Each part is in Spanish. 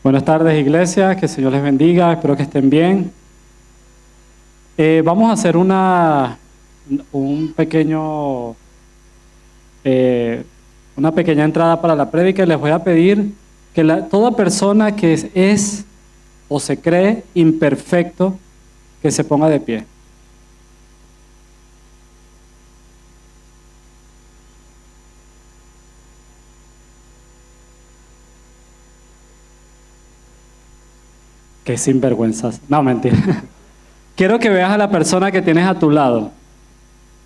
Buenas tardes, iglesia, que el Señor les bendiga, espero que estén bien. Vamos a hacer una pequeña entrada para la prédica y les voy a pedir que toda persona que es o se cree imperfecto, que se ponga de pie. Qué sinvergüenzas. No, mentira. Quiero que veas a la persona que tienes a tu lado.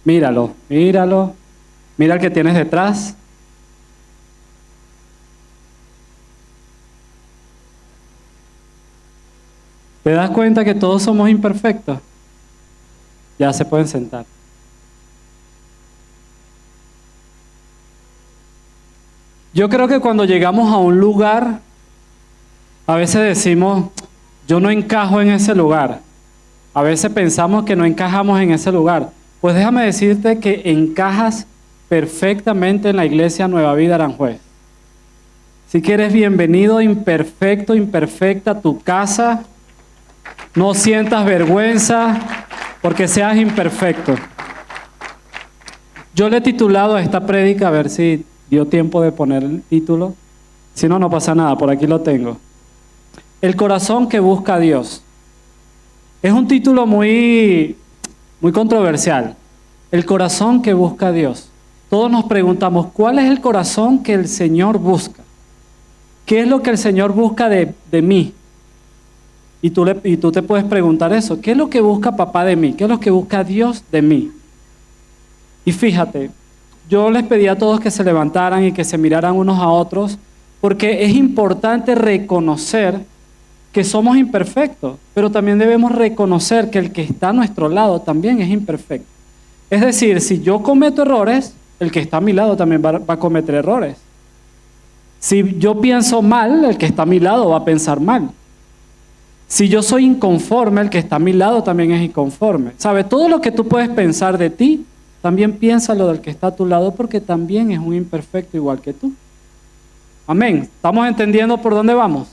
Míralo. Mira al que tienes detrás. ¿Te das cuenta que todos somos imperfectos? Ya se pueden sentar. Yo creo que cuando llegamos a un lugar, a veces decimos, yo no encajo en ese lugar. A veces pensamos que no encajamos en ese lugar. Pues déjame decirte que encajas perfectamente en la iglesia Nueva Vida Aranjuez. Si quieres, bienvenido, imperfecto, imperfecta a tu casa. No sientas vergüenza porque seas imperfecto. Yo le he titulado a esta prédica, a ver si dio tiempo de poner el título. Si no, no pasa nada, por aquí lo tengo. El corazón que busca a Dios. Es un título muy controversial. El corazón que busca a Dios. Todos nos preguntamos, ¿cuál es el corazón que el Señor busca? ¿Qué es lo que el Señor busca de mí? Y tú te puedes preguntar eso. ¿Qué es lo que busca papá de mí? ¿Qué es lo que busca Dios de mí? Y fíjate, yo les pedí a todos que se levantaran y que se miraran unos a otros, porque es importante reconocer que somos imperfectos, pero también debemos reconocer que el que está a nuestro lado también es imperfecto. Es decir, si yo cometo errores, el que está a mi lado también va a cometer errores. Si yo pienso mal, el que está a mi lado va a pensar mal. Si yo soy inconforme, el que está a mi lado también es inconforme. ¿Sabes? Todo lo que tú puedes pensar de ti, también piénsalo del que está a tu lado, porque también es un imperfecto igual que tú. Amén. ¿Estamos entendiendo por dónde vamos?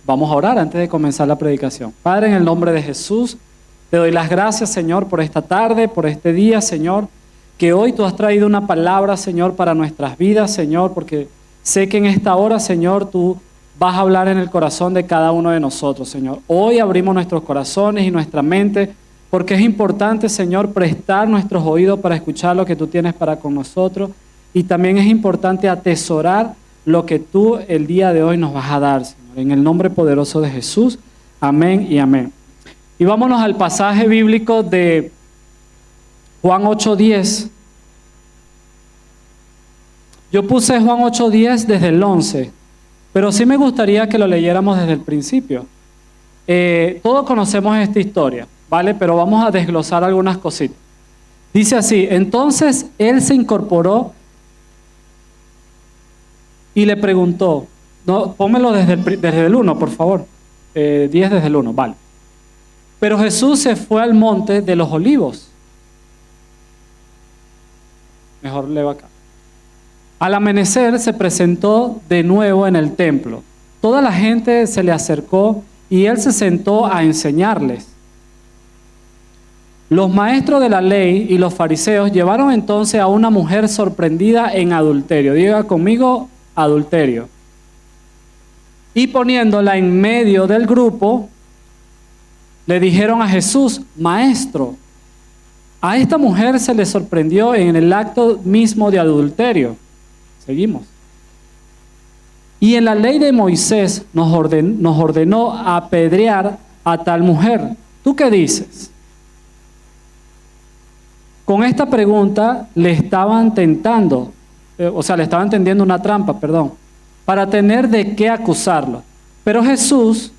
Vamos a orar antes de comenzar la predicación. Padre, en el nombre de Jesús, te doy las gracias, Señor, por esta tarde, por este día, Señor, que hoy tú has traído una palabra, Señor, para nuestras vidas, Señor, porque sé que en esta hora, Señor, tú vas a hablar en el corazón de cada uno de nosotros, Señor. Hoy abrimos nuestros corazones y nuestra mente, porque es importante, Señor, prestar nuestros oídos para escuchar lo que tú tienes para con nosotros, y también es importante atesorar lo que tú el día de hoy nos vas a dar, Señor. En el nombre poderoso de Jesús, amén y amén. Y vámonos al pasaje bíblico de Juan 8:10. Yo puse Juan 8:10 desde el 11, pero sí me gustaría que lo leyéramos desde el principio. Todos conocemos esta historia, ¿vale? Pero vamos a desglosar algunas cositas. Dice así: entonces él se incorporó y le preguntó. No, pónmelo desde el 1, por favor. 10 desde el 1, vale. Pero Jesús se fue al monte de los olivos. Mejor leo acá. Al amanecer se presentó de nuevo en el templo. Toda la gente se le acercó y él se sentó a enseñarles. Los maestros de la ley y los fariseos llevaron entonces a una mujer sorprendida en adulterio. Diga conmigo, adulterio. Y poniéndola en medio del grupo, le dijeron a Jesús: Maestro, a esta mujer se le sorprendió en el acto mismo de adulterio. Seguimos. Y en la ley de Moisés nos ordenó apedrear a tal mujer. ¿Tú qué dices? Con esta pregunta le estaban tentando, le estaban tendiendo una trampa, para tener de qué acusarlo. Pero Jesús,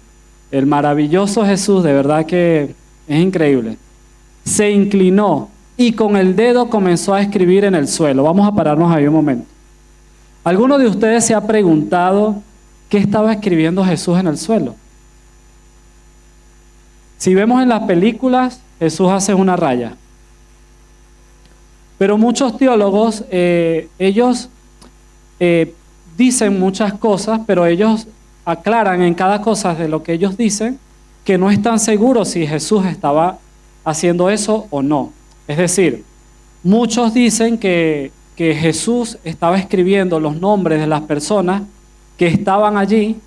el maravilloso Jesús, de verdad que es increíble, se inclinó y con el dedo comenzó a escribir en el suelo. Vamos a pararnos ahí un momento. ¿Alguno de ustedes se ha preguntado qué estaba escribiendo Jesús en el suelo? Si vemos en las películas, Jesús hace una raya. Pero muchos teólogos, ellos dicen muchas cosas, pero ellos aclaran en cada cosa de lo que ellos dicen que no están seguros si Jesús estaba haciendo eso o no. Es decir, muchos dicen que Jesús estaba escribiendo los nombres de las personas que estaban allí.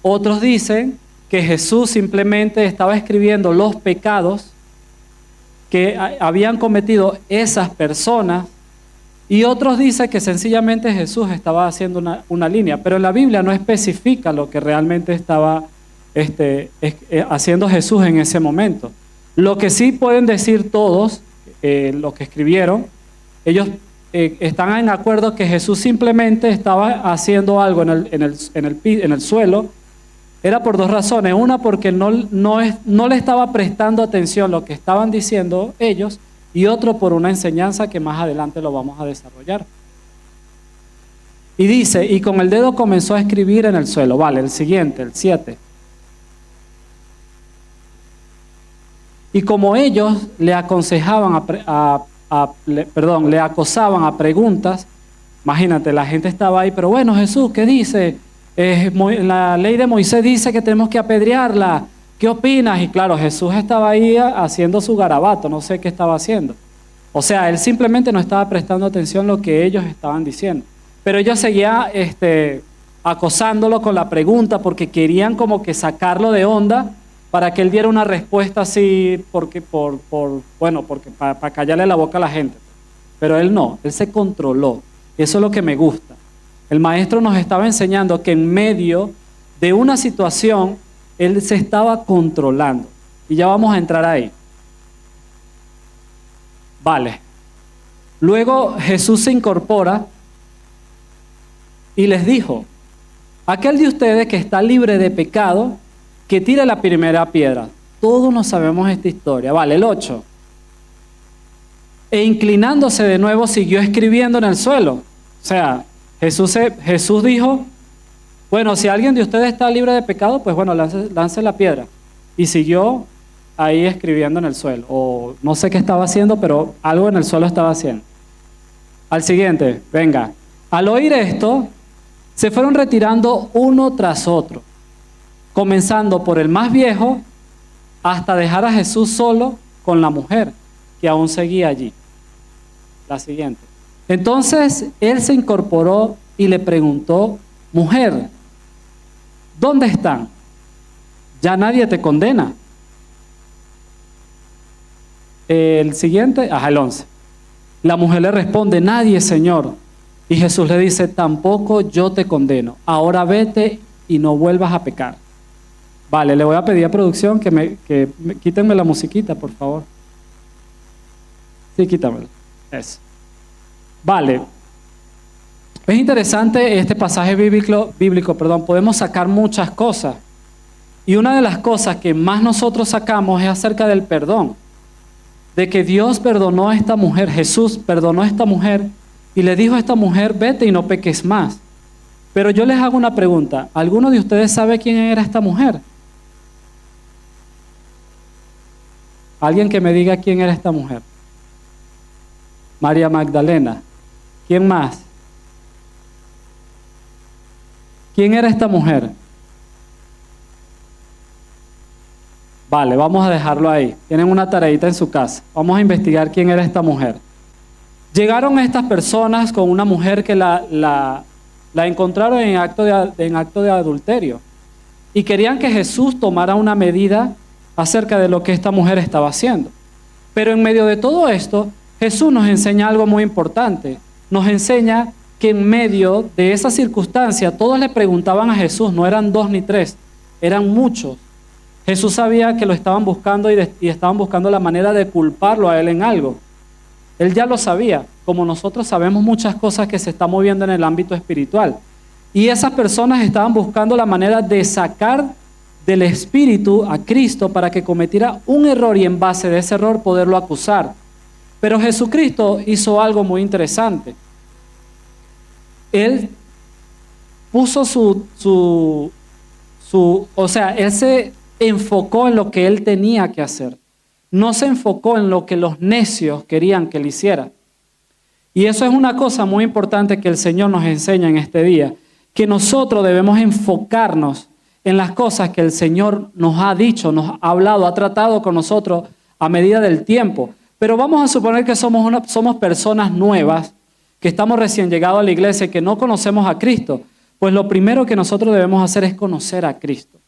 Otros dicen que Jesús simplemente estaba escribiendo los pecados que habían cometido esas personas. Y otros dicen que sencillamente Jesús estaba haciendo una línea. Pero en la Biblia no especifica lo que realmente estaba haciendo Jesús en ese momento. Lo que sí pueden decir todos, los que escribieron, ellos están en acuerdo que Jesús simplemente estaba haciendo algo en el suelo. Era por dos razones. Una, porque no le estaba prestando atención a lo que estaban diciendo ellos, y otro, por una enseñanza que más adelante lo vamos a desarrollar. Y dice, y con el dedo comenzó a escribir en el suelo. Vale, el siguiente, el 7. Y como ellos le aconsejaban le acosaban a preguntas, imagínate, la gente estaba ahí, pero bueno, Jesús, ¿qué dice? La ley de Moisés dice que tenemos que apedrearla. ¿Qué opinas? Y claro, Jesús estaba ahí haciendo su garabato, no sé qué estaba haciendo. O sea, él simplemente no estaba prestando atención a lo que ellos estaban diciendo. Pero ellos seguían acosándolo con la pregunta porque querían como que sacarlo de onda para que él diera una respuesta así, para callarle la boca a la gente. Pero él no, él se controló. Eso es lo que me gusta. El maestro nos estaba enseñando que en medio de una situación, él se estaba controlando. Y ya vamos a entrar ahí. Vale. Luego Jesús se incorpora y les dijo, aquel de ustedes que está libre de pecado, que tire la primera piedra. Todos no sabemos esta historia. Vale, el 8. E inclinándose de nuevo siguió escribiendo en el suelo. O sea, Jesús dijo, bueno, si alguien de ustedes está libre de pecado, pues bueno, lance la piedra. Y siguió ahí escribiendo en el suelo. O no sé qué estaba haciendo, pero algo en el suelo estaba haciendo. Al siguiente, venga. Al oír esto, se fueron retirando uno tras otro, comenzando por el más viejo hasta dejar a Jesús solo con la mujer que aún seguía allí. La siguiente. Entonces él se incorporó y le preguntó, mujer, ¿dónde están? Ya nadie te condena. El siguiente, el 11. La mujer le responde, nadie, Señor. Y Jesús le dice, tampoco yo te condeno. Ahora vete y no vuelvas a pecar. Vale, le voy a pedir a producción que quítenme la musiquita, por favor. Sí, quítamela. Eso. Vale. Es interesante este pasaje bíblico, podemos sacar muchas cosas. Y una de las cosas que más nosotros sacamos es acerca del perdón. De que Dios perdonó a esta mujer, Jesús perdonó a esta mujer y le dijo a esta mujer, vete y no peques más. Pero yo les hago una pregunta. ¿Alguno de ustedes sabe quién era esta mujer? Alguien que me diga quién era esta mujer. María Magdalena. ¿Quién más? ¿Quién era esta mujer? Vale, vamos a dejarlo ahí. Tienen una tareita en su casa. Vamos a investigar quién era esta mujer. Llegaron estas personas con una mujer que la encontraron en acto de adulterio. Y querían que Jesús tomara una medida acerca de lo que esta mujer estaba haciendo. Pero en medio de todo esto, Jesús nos enseña algo muy importante. Nos enseña que en medio de esa circunstancia, todos le preguntaban a Jesús, no eran 2 ni 3, eran muchos. Jesús sabía que lo estaban buscando y estaban buscando la manera de culparlo a él en algo. Él ya lo sabía, como nosotros sabemos muchas cosas que se están moviendo en el ámbito espiritual. Y esas personas estaban buscando la manera de sacar del Espíritu a Cristo para que cometiera un error y en base de ese error poderlo acusar. Pero Jesucristo hizo algo muy interesante. Él puso él se enfocó en lo que él tenía que hacer. No se enfocó en lo que los necios querían que él hiciera. Y eso es una cosa muy importante que el Señor nos enseña en este día, que nosotros debemos enfocarnos en las cosas que el Señor nos ha dicho, nos ha hablado, ha tratado con nosotros a medida del tiempo. Pero vamos a suponer que somos personas nuevas, que estamos recién llegados a la iglesia y que no conocemos a Cristo. Pues lo primero que nosotros debemos hacer es conocer a Cristo.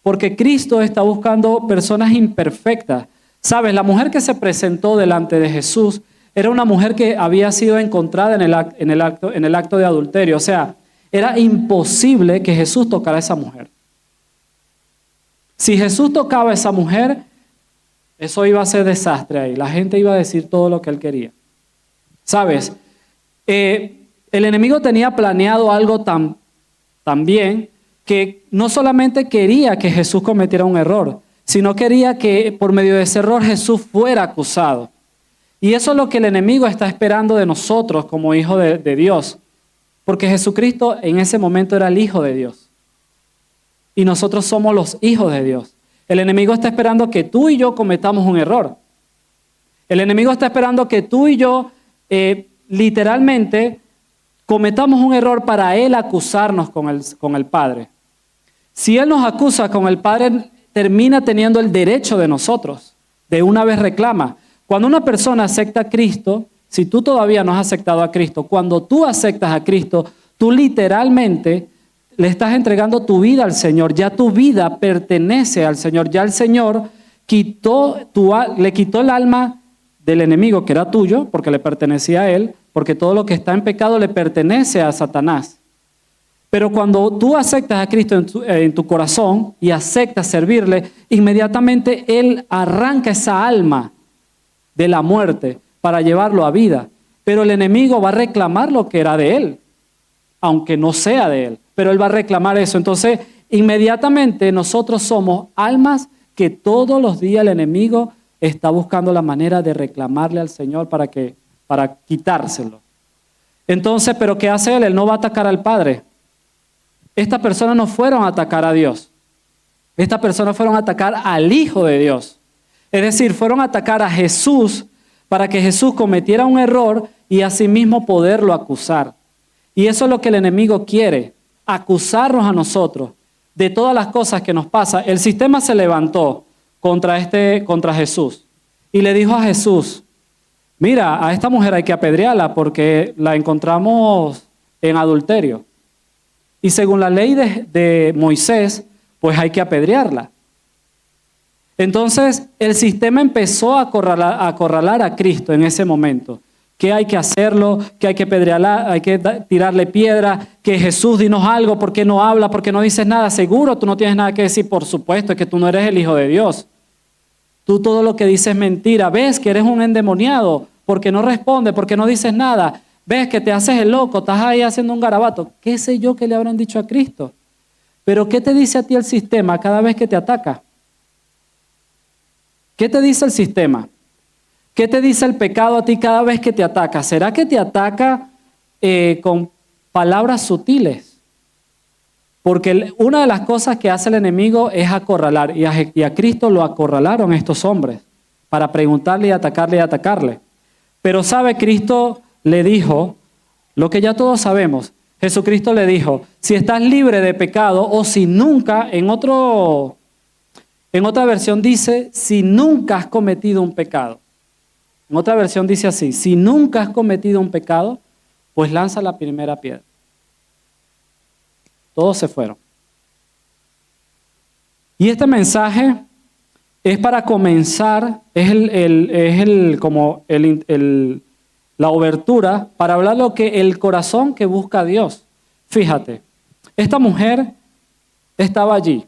Porque Cristo está buscando personas imperfectas. ¿Sabes? La mujer que se presentó delante de Jesús era una mujer que había sido encontrada en el acto de adulterio. O sea, era imposible que Jesús tocara a esa mujer. Si Jesús tocaba a esa mujer, eso iba a ser desastre ahí. La gente iba a decir todo lo que él quería. ¿Sabes? El enemigo tenía planeado algo tan bien que no solamente quería que Jesús cometiera un error, sino quería que por medio de ese error Jesús fuera acusado. Y eso es lo que el enemigo está esperando de nosotros como hijos de Dios. Porque Jesucristo en ese momento era el Hijo de Dios. Y nosotros somos los hijos de Dios. El enemigo está esperando que tú y yo cometamos un error. El enemigo está esperando que tú y yo literalmente cometamos un error para él acusarnos con el Padre. Si él nos acusa con el Padre, termina teniendo el derecho de nosotros. De una vez reclama. Cuando una persona acepta a Cristo, si tú todavía no has aceptado a Cristo, cuando tú aceptas a Cristo, tú literalmente le estás entregando tu vida al Señor. Ya tu vida pertenece al Señor. Ya el Señor le quitó el alma del enemigo que era tuyo, porque le pertenecía a él, porque todo lo que está en pecado le pertenece a Satanás. Pero cuando tú aceptas a Cristo en tu corazón y aceptas servirle, inmediatamente Él arranca esa alma de la muerte para llevarlo a vida. Pero el enemigo va a reclamar lo que era de Él, aunque no sea de Él. Pero Él va a reclamar eso. Entonces, inmediatamente nosotros somos almas que todos los días el enemigo está buscando la manera de reclamarle al Señor para quitárselo. Entonces, ¿pero qué hace Él? Él no va a atacar al Padre. Estas personas no fueron a atacar a Dios. Estas personas fueron a atacar al Hijo de Dios. Es decir, fueron a atacar a Jesús para que Jesús cometiera un error y asimismo poderlo acusar. Y eso es lo que el enemigo quiere, acusarnos a nosotros de todas las cosas que nos pasan. El sistema se levantó contra Jesús y le dijo a Jesús, mira, a esta mujer hay que apedrearla porque la encontramos en adulterio. Y según la ley de Moisés, pues hay que apedrearla. Entonces, el sistema empezó a acorralar a Cristo en ese momento. Que hay que hacerlo, que hay que apedrearla, hay que tirarle piedra, que Jesús, dinos algo, ¿por qué no hablas? ¿Por qué no dices nada? Seguro tú no tienes nada que decir, por supuesto, es que tú no eres el Hijo de Dios. Tú todo lo que dices es mentira. ¿Ves que eres un endemoniado? Porque no respondes, porque no dices nada. ¿Ves que te haces el loco? Estás ahí haciendo un garabato. ¿Qué sé yo que le habrán dicho a Cristo? Pero ¿qué te dice a ti el sistema cada vez que te ataca? ¿Qué te dice el sistema? ¿Qué te dice el pecado a ti cada vez que te ataca? ¿Será que te ataca con palabras sutiles? Porque una de las cosas que hace el enemigo es acorralar. Y a Cristo lo acorralaron estos hombres para preguntarle y atacarle. Pero ¿sabe? Cristo le dijo lo que ya todos sabemos. Jesucristo le dijo, si estás libre de pecado o si nunca, en otra versión dice, si nunca has cometido un pecado. En otra versión dice así, si nunca has cometido un pecado, pues lanza la primera piedra. Todos se fueron. Y este mensaje es para comenzar, la obertura para hablar lo que el corazón que busca a Dios. Fíjate, esta mujer estaba allí.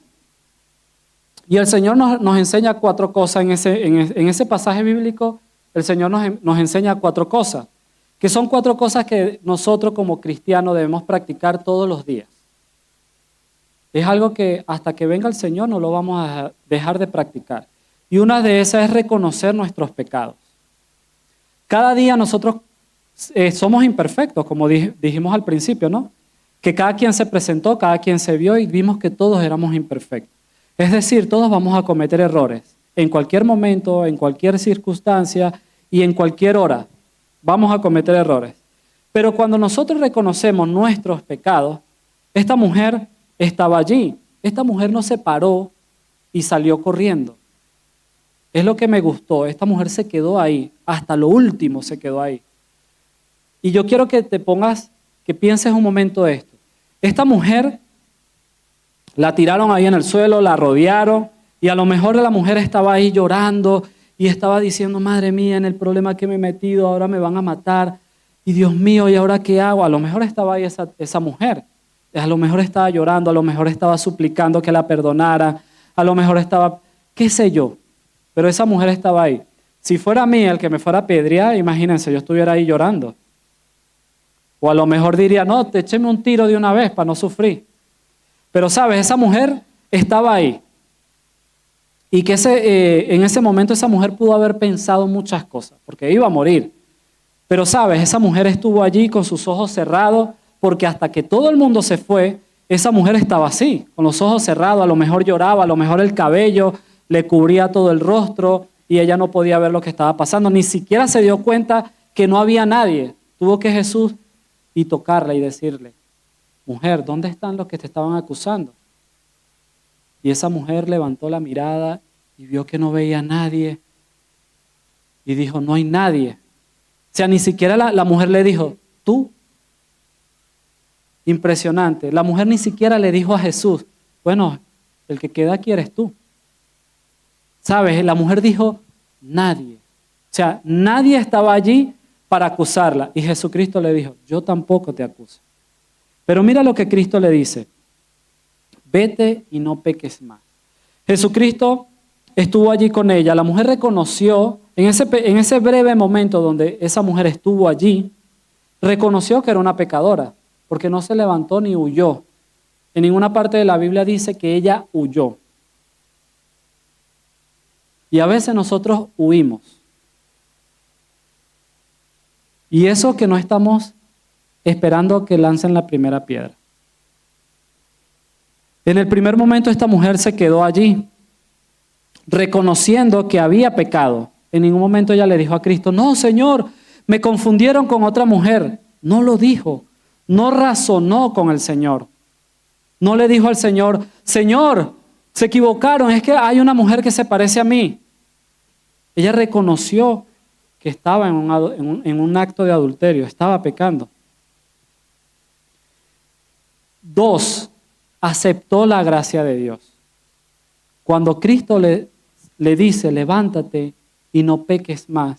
Y el Señor nos enseña 4 cosas en ese pasaje bíblico. El Señor nos enseña 4 cosas, que son 4 cosas que nosotros como cristianos debemos practicar todos los días. Es algo que hasta que venga el Señor no lo vamos a dejar de practicar. Y una de esas es reconocer nuestros pecados. Cada día nosotros somos imperfectos, como dijimos al principio, ¿no? Que cada quien se presentó, cada quien se vio y vimos que todos éramos imperfectos. Es decir, todos vamos a cometer errores. En cualquier momento, en cualquier circunstancia y en cualquier hora vamos a cometer errores. Pero cuando nosotros reconocemos nuestros pecados, Esta mujer estaba allí. Esta mujer no se paró y salió corriendo. Es lo que me gustó. Esta mujer se quedó ahí. Hasta lo último se quedó ahí. Y yo quiero que te pongas, que pienses un momento esto. Esta mujer la tiraron ahí en el suelo, la rodearon y a lo mejor la mujer estaba ahí llorando y estaba diciendo, madre mía, en el problema que me he metido, ahora me van a matar. Y Dios mío, ¿y ahora qué hago? A lo mejor estaba ahí esa mujer. A lo mejor estaba llorando, a lo mejor estaba suplicando que la perdonara, a lo mejor estaba, qué sé yo. Pero esa mujer estaba ahí. Si fuera a mí el que me fuera a apedrear, imagínense, yo estuviera ahí llorando. O a lo mejor diría, no, te écheme un tiro de una vez para no sufrir. Pero sabes, esa mujer estaba ahí. Y que en ese momento esa mujer pudo haber pensado muchas cosas, porque iba a morir. Pero sabes, esa mujer estuvo allí con sus ojos cerrados, porque hasta que todo el mundo se fue, esa mujer estaba así, con los ojos cerrados, a lo mejor lloraba, a lo mejor el cabello le cubría todo el rostro y ella no podía ver lo que estaba pasando. Ni siquiera se dio cuenta que no había nadie. Tuvo que Jesús y tocarla y decirle, mujer, ¿dónde están los que te estaban acusando? Y esa mujer levantó la mirada y vio que no veía a nadie y dijo, no hay nadie. O sea, ni siquiera la mujer le dijo, ¿tú? Impresionante. La mujer ni siquiera le dijo a Jesús, bueno, el que queda aquí eres tú. ¿Sabes? La mujer dijo, nadie. O sea, nadie estaba allí para acusarla. Y Jesucristo le dijo, yo tampoco te acuso. Pero mira lo que Cristo le dice, vete y no peques más. Jesucristo estuvo allí con ella. La mujer reconoció, en ese breve momento donde esa mujer estuvo allí, reconoció que era una pecadora, porque no se levantó ni huyó. En ninguna parte de la Biblia dice que ella huyó. Y a veces nosotros huimos. Y eso que no estamos esperando que lancen la primera piedra. En el primer momento esta mujer se quedó allí, reconociendo que había pecado. En ningún momento ella le dijo a Cristo, no, Señor, me confundieron con otra mujer. No lo dijo, no razonó con el Señor. No le dijo al Señor, Señor, se equivocaron, es que hay una mujer que se parece a mí. Ella reconoció que estaba en un acto de adulterio, estaba pecando. 2, aceptó la gracia de Dios. Cuando Cristo le dice, levántate y no peques más,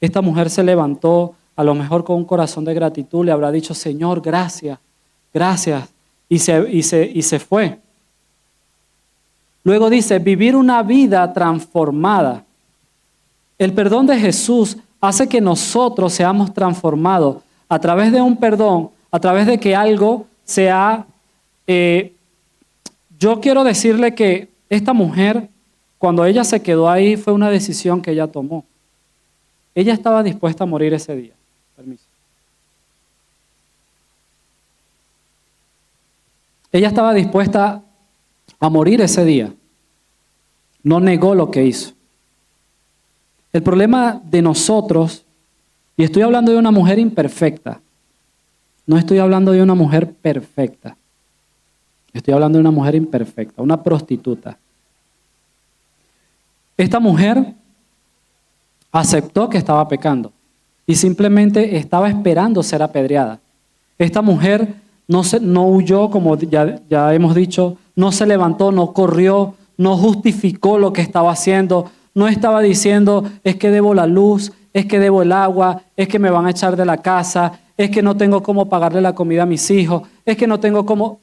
esta mujer se levantó, a lo mejor con un corazón de gratitud, le habrá dicho, Señor, gracias, gracias, y se fue. Luego dice, vivir una vida transformada. El perdón de Jesús hace que nosotros seamos transformados a través de un perdón, a través de que algo sea... yo quiero decirle que esta mujer, cuando ella se quedó ahí, fue una decisión que ella tomó. Ella estaba dispuesta a morir ese día. Permiso. Ella estaba dispuesta a morir ese día. No negó lo que hizo. El problema de nosotros, y estoy hablando de una mujer imperfecta, no estoy hablando de una mujer perfecta. Estoy hablando de una mujer imperfecta, una prostituta. Esta mujer aceptó que estaba pecando y simplemente estaba esperando ser apedreada. Esta mujer no huyó, como ya hemos dicho, no se levantó, no corrió, no justificó lo que estaba haciendo, no estaba diciendo, es que debo la luz, es que debo el agua, es que me van a echar de la casa, es que no tengo cómo pagarle la comida a mis hijos, es que no tengo cómo...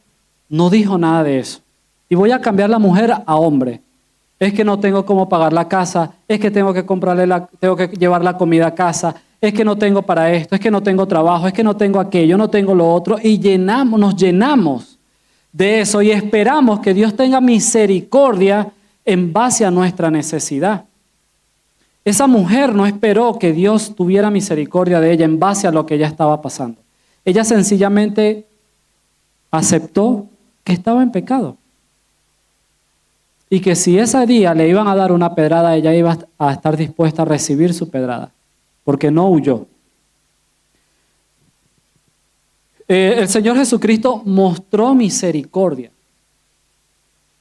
No dijo nada de eso. Y voy a cambiar la mujer a hombre. Es que no tengo cómo pagar la casa, es que tengo que llevar la comida a casa, es que no tengo para esto, es que no tengo trabajo, es que no tengo aquello, no tengo lo otro. Y nos llenamos de eso y esperamos que Dios tenga misericordia en base a nuestra necesidad. Esa mujer no esperó que Dios tuviera misericordia de ella en base a lo que ella estaba pasando. Ella sencillamente aceptó que estaba en pecado. Y que si ese día le iban a dar una pedrada, ella iba a estar dispuesta a recibir su pedrada, porque no huyó. El Señor Jesucristo mostró misericordia.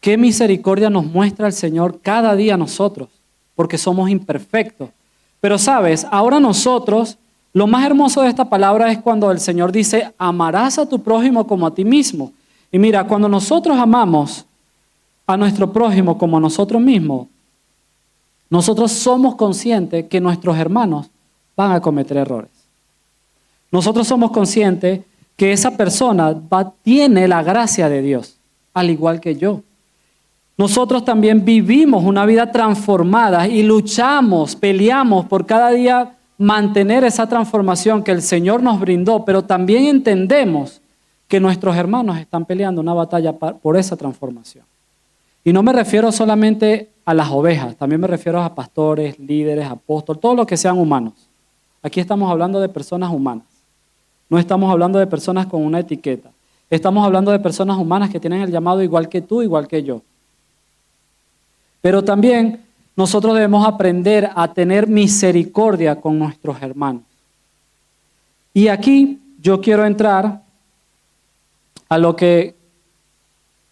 ¿Qué misericordia nos muestra el Señor cada día a nosotros? Porque somos imperfectos. Pero sabes, ahora nosotros, lo más hermoso de esta palabra es cuando el Señor dice, amarás a tu prójimo como a ti mismo. Y mira, cuando nosotros amamos a nuestro prójimo como a nosotros mismos, nosotros somos conscientes que nuestros hermanos van a cometer errores. Nosotros somos conscientes que esa persona tiene la gracia de Dios, al igual que yo. Nosotros también vivimos una vida transformada y luchamos, peleamos por cada día mantener esa transformación que el Señor nos brindó, pero también entendemos que nuestros hermanos están peleando una batalla por esa transformación. Y no me refiero solamente a las ovejas, también me refiero a pastores, líderes, apóstoles, todos los que sean humanos. Aquí estamos hablando de personas humanas. No estamos hablando de personas con una etiqueta. Estamos hablando de personas humanas que tienen el llamado igual que tú, igual que yo. Pero también nosotros debemos aprender a tener misericordia con nuestros hermanos. Y aquí yo quiero entrar a lo que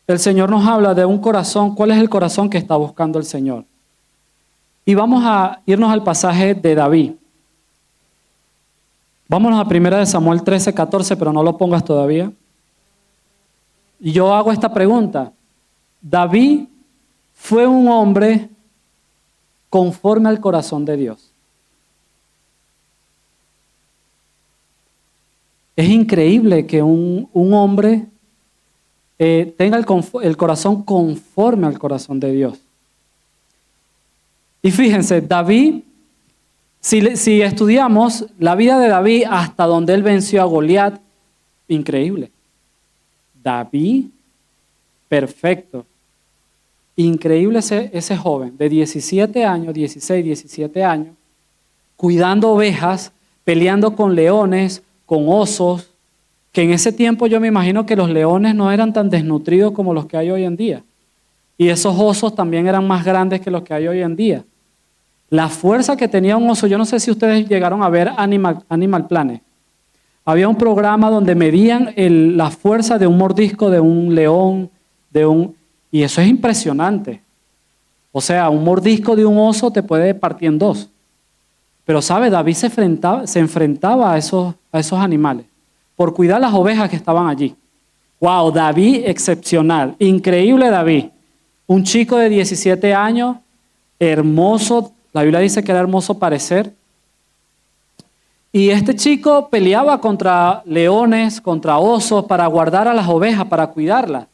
el Señor nos habla de un corazón. ¿Cuál es el corazón que está buscando el Señor? Y vamos a irnos al pasaje de David. Vámonos a 1 Samuel 13, 14, pero no lo pongas todavía. Y yo hago esta pregunta. David fue un hombre conforme al corazón de Dios. Es increíble que un hombre tenga el corazón conforme al corazón de Dios. Y fíjense, David, si estudiamos la vida de David hasta donde él venció a Goliat, increíble. David, perfecto. Increíble ese joven de 17 años, 16, 17 años, cuidando ovejas, peleando con leones, con osos, que en ese tiempo yo me imagino que los leones no eran tan desnutridos como los que hay hoy en día. Y esos osos también eran más grandes que los que hay hoy en día. La fuerza que tenía un oso, yo no sé si ustedes llegaron a ver Animal Planet. Había un programa donde medían la fuerza de un mordisco de un león, y eso es impresionante. O sea, un mordisco de un oso te puede partir en dos. Pero, ¿sabe? David se enfrentaba a esos animales por cuidar las ovejas que estaban allí. ¡Wow! David excepcional. Increíble David. Un chico de 17 años, hermoso. La Biblia dice que era hermoso parecer. Y este chico peleaba contra leones, contra osos, para guardar a las ovejas, para cuidarlas.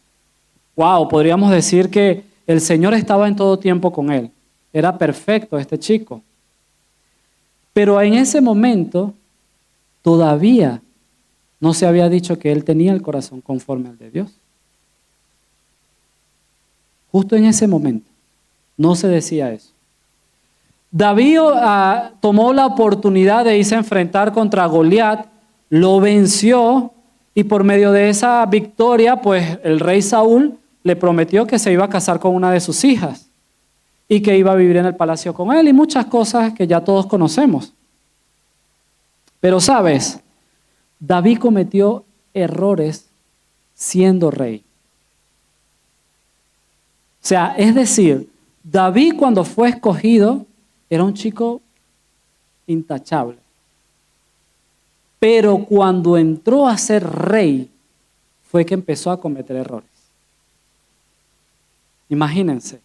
¡Wow! Podríamos decir que el Señor estaba en todo tiempo con él. Era perfecto este chico. Pero en ese momento, todavía no se había dicho que él tenía el corazón conforme al de Dios. Justo en ese momento, no se decía eso. David tomó la oportunidad de irse a enfrentar contra Goliat, lo venció y por medio de esa victoria, pues el rey Saúl le prometió que se iba a casar con una de sus hijas y que iba a vivir en el palacio con él y muchas cosas que ya todos conocemos. Pero sabes, David cometió errores siendo rey. O sea, es decir, David cuando fue escogido era un chico intachable. Pero cuando entró a ser rey fue que empezó a cometer errores. Imagínense,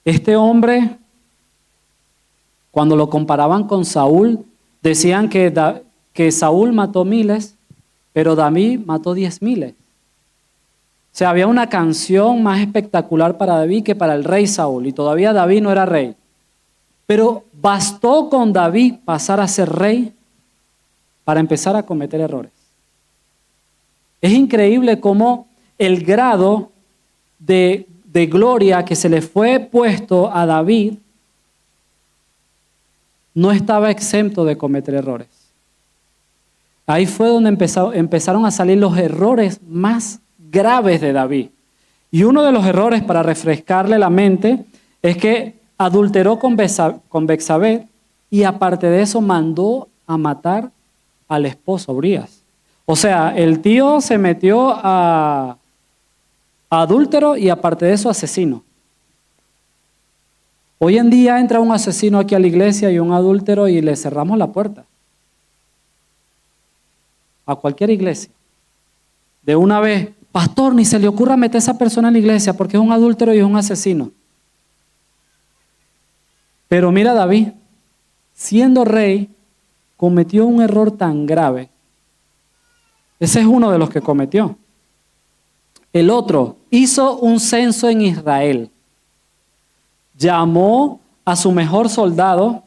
este hombre, cuando lo comparaban con Saúl, decían que Saúl mató miles, pero David mató 10,000. O sea, había una canción más espectacular para David que para el rey Saúl, y todavía David no era rey. Pero bastó con David pasar a ser rey para empezar a cometer errores. Es increíble cómo el grado de gloria que se le fue puesto a David no estaba exento de cometer errores. Ahí fue donde empezaron a salir los errores más graves de David. Y uno de los errores, para refrescarle la mente, es que adulteró con Betsabé y aparte de eso mandó a matar al esposo Urías. O sea, el tío se metió a adúltero y aparte de eso asesino. Hoy en día entra un asesino aquí a la iglesia y un adúltero y le cerramos la puerta. A cualquier iglesia. De una vez, pastor, ni se le ocurra meter a esa persona en la iglesia porque es un adúltero y es un asesino. Pero mira, David, siendo rey, cometió un error tan grave. Ese es uno de los que cometió. El otro, hizo un censo en Israel. Llamó a su mejor soldado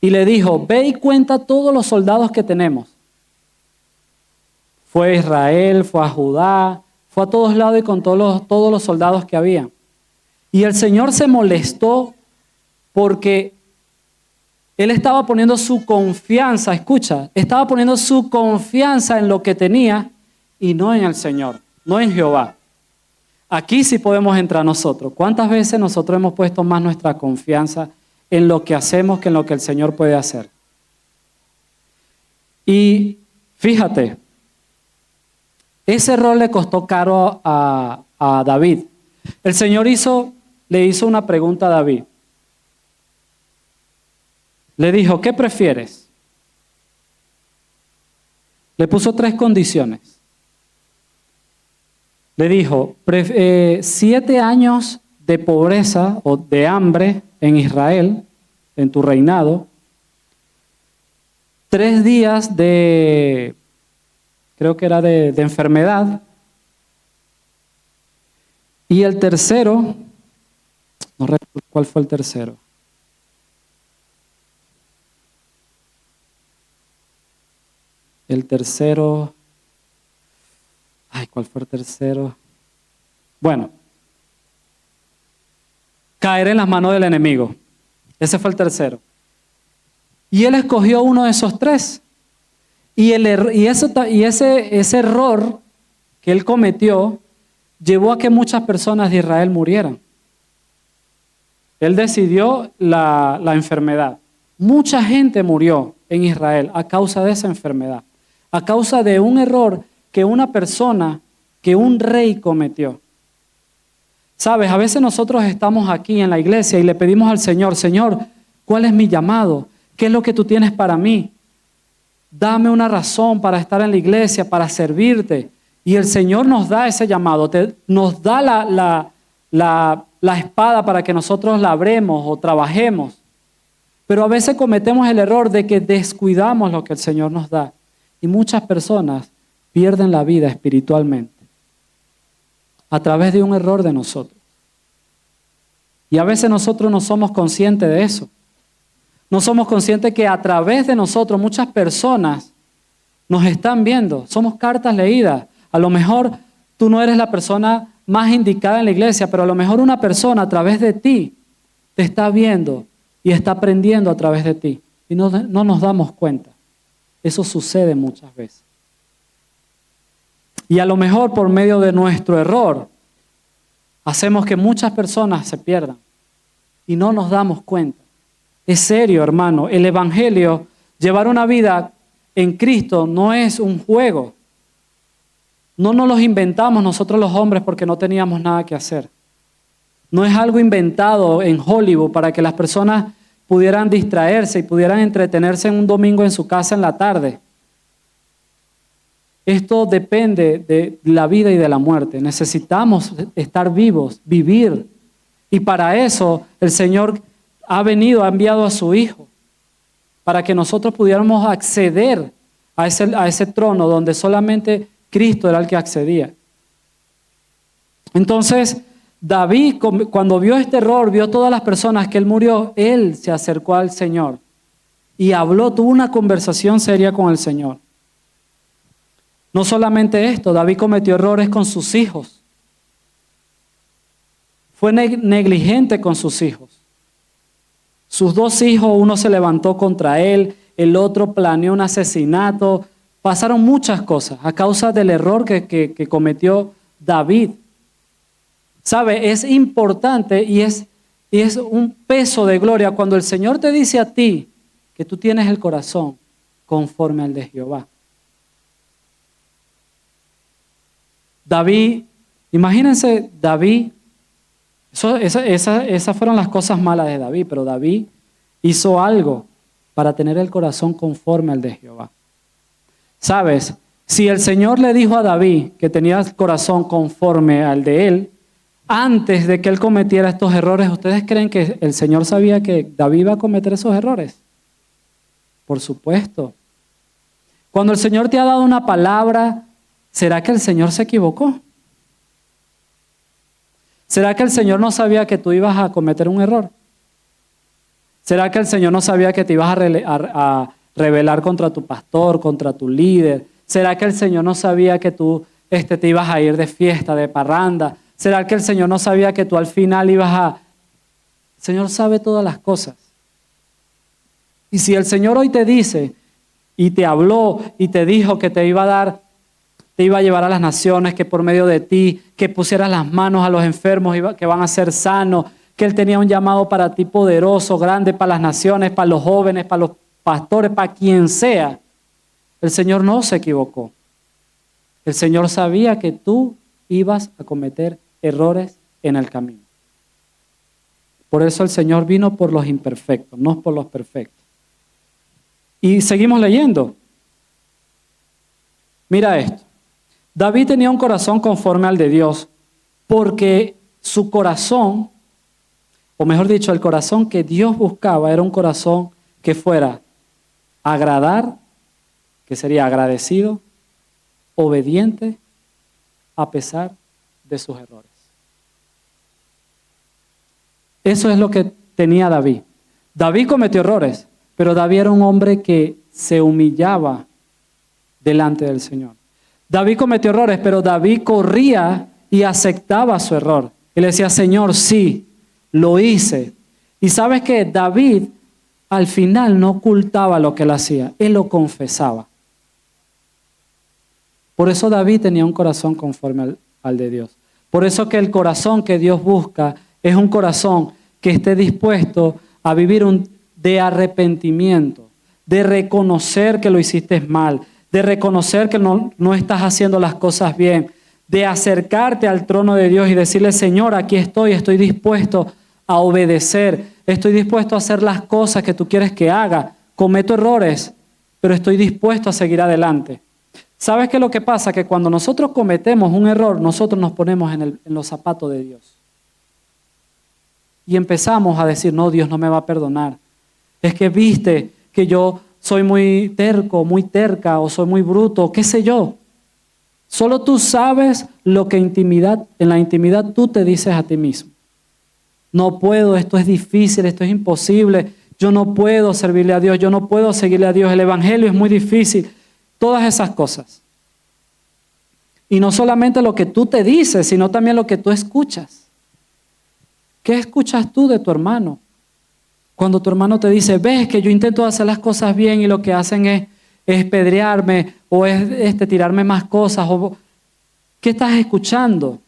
y le dijo, ve y cuenta todos los soldados que tenemos. Fue a Israel, fue a Judá, fue a todos lados y contó todos los soldados que había. Y el Señor se molestó porque él estaba poniendo su confianza, escucha, estaba poniendo su confianza en lo que tenía y no en el Señor, no en Jehová. Aquí sí podemos entrar nosotros. ¿Cuántas veces nosotros hemos puesto más nuestra confianza en lo que hacemos que en lo que el Señor puede hacer? Y fíjate, ese error le costó caro a David. El Señor le hizo una pregunta a David. Le dijo, ¿qué prefieres? Le puso 3 condiciones. Le dijo, 7 años de pobreza o de hambre en Israel, en tu reinado, 3 días de, creo que era de enfermedad, y el tercero, no recuerdo cuál fue el tercero. El tercero, ¿cuál fue el tercero? Bueno, caer en las manos del enemigo. Ese fue el tercero. Y él escogió uno de esos 3. Y ese error que él cometió llevó a que muchas personas de Israel murieran. Él decidió la enfermedad. Mucha gente murió en Israel a causa de esa enfermedad. A causa de un error que un rey cometió. Sabes, a veces nosotros estamos aquí en la iglesia y le pedimos al Señor, Señor, ¿cuál es mi llamado? ¿Qué es lo que tú tienes para mí? Dame una razón para estar en la iglesia, para servirte. Y el Señor nos da ese llamado, nos da la espada para que nosotros labremos o trabajemos. Pero a veces cometemos el error de que descuidamos lo que el Señor nos da. Y muchas personas pierden la vida espiritualmente a través de un error de nosotros. Y a veces nosotros no somos conscientes de eso. No somos conscientes que a través de nosotros muchas personas nos están viendo. Somos cartas leídas. A lo mejor tú no eres la persona más indicada en la iglesia, pero a lo mejor una persona a través de ti te está viendo y está aprendiendo a través de ti. Y no nos damos cuenta. Eso sucede muchas veces. Y a lo mejor por medio de nuestro error hacemos que muchas personas se pierdan y no nos damos cuenta. Es serio, hermano. El evangelio, llevar una vida en Cristo no es un juego. No nos los inventamos nosotros los hombres porque no teníamos nada que hacer. No es algo inventado en Hollywood para que las personas pudieran distraerse y pudieran entretenerse en un domingo en su casa en la tarde. Esto depende de la vida y de la muerte. Necesitamos estar vivos, vivir. Y para eso el Señor ha enviado a su Hijo, para que nosotros pudiéramos acceder a ese trono donde solamente Cristo era el que accedía. Entonces, David, cuando vio este error, vio todas las personas que él murió, él se acercó al Señor y tuvo una conversación seria con el Señor. No solamente esto, David cometió errores con sus hijos. Fue negligente con sus hijos. Sus 2 hijos, uno se levantó contra él, el otro planeó un asesinato. Pasaron muchas cosas a causa del error que cometió David. ¿Sabe? Es importante y es un peso de gloria cuando el Señor te dice a ti que tú tienes el corazón conforme al de Jehová. David, imagínense David, esas fueron las cosas malas de David, pero David hizo algo para tener el corazón conforme al de Jehová. ¿Sabes? Si el Señor le dijo a David que tenía el corazón conforme al de él, antes de que él cometiera estos errores, ¿ustedes creen que el Señor sabía que David iba a cometer esos errores? Por supuesto. Cuando el Señor te ha dado una palabra, ¿será que el Señor se equivocó? ¿Será que el Señor no sabía que tú ibas a cometer un error? ¿Será que el Señor no sabía que te ibas a rebelar contra tu pastor, contra tu líder? ¿Será que el Señor no sabía que tú te ibas a ir de fiesta, de parranda? ¿Será que el Señor no sabía que tú al final ibas a... El Señor sabe todas las cosas. Y si el Señor hoy te dice y te habló y te dijo que te iba a dar, te iba a llevar a las naciones, que por medio de ti, que pusieras las manos a los enfermos que van a ser sanos, que Él tenía un llamado para ti poderoso, grande, para las naciones, para los jóvenes, para los pastores, para quien sea. El Señor no se equivocó. El Señor sabía que tú ibas a cometer errores en el camino. Por eso el Señor vino por los imperfectos, no por los perfectos. Y seguimos leyendo. Mira esto. David tenía un corazón conforme al de Dios, porque su corazón, o mejor dicho, el corazón que Dios buscaba era un corazón que fuera agradar, que sería agradecido, obediente, a pesar de sus errores. Eso es lo que tenía David. David cometió errores, pero David era un hombre que se humillaba delante del Señor. David cometió errores, pero David corría y aceptaba su error. Y le decía, Señor, sí, lo hice. Y sabes que David al final no ocultaba lo que él hacía, él lo confesaba. Por eso David tenía un corazón conforme al de Dios. Por eso que el corazón que Dios busca es un corazón que esté dispuesto a vivir de arrepentimiento, de reconocer que lo hiciste mal, de reconocer que no estás haciendo las cosas bien, de acercarte al trono de Dios y decirle, Señor, aquí estoy dispuesto a obedecer, estoy dispuesto a hacer las cosas que tú quieres que haga, cometo errores, pero estoy dispuesto a seguir adelante. ¿Sabes qué es lo que pasa? Que cuando nosotros cometemos un error, nosotros nos ponemos en los zapatos de Dios. Y empezamos a decir, no, Dios no me va a perdonar. Es que viste que yo soy muy terco, muy terca, o soy muy bruto, qué sé yo. Solo tú sabes lo que en la intimidad tú te dices a ti mismo. No puedo, esto es difícil, esto es imposible, yo no puedo servirle a Dios, yo no puedo seguirle a Dios, el evangelio es muy difícil. Todas esas cosas. Y no solamente lo que tú te dices, sino también lo que tú escuchas. ¿Qué escuchas tú de tu hermano? Cuando tu hermano te dice, ves que yo intento hacer las cosas bien y lo que hacen es pedrearme o es tirarme más cosas. ¿Qué estás escuchando?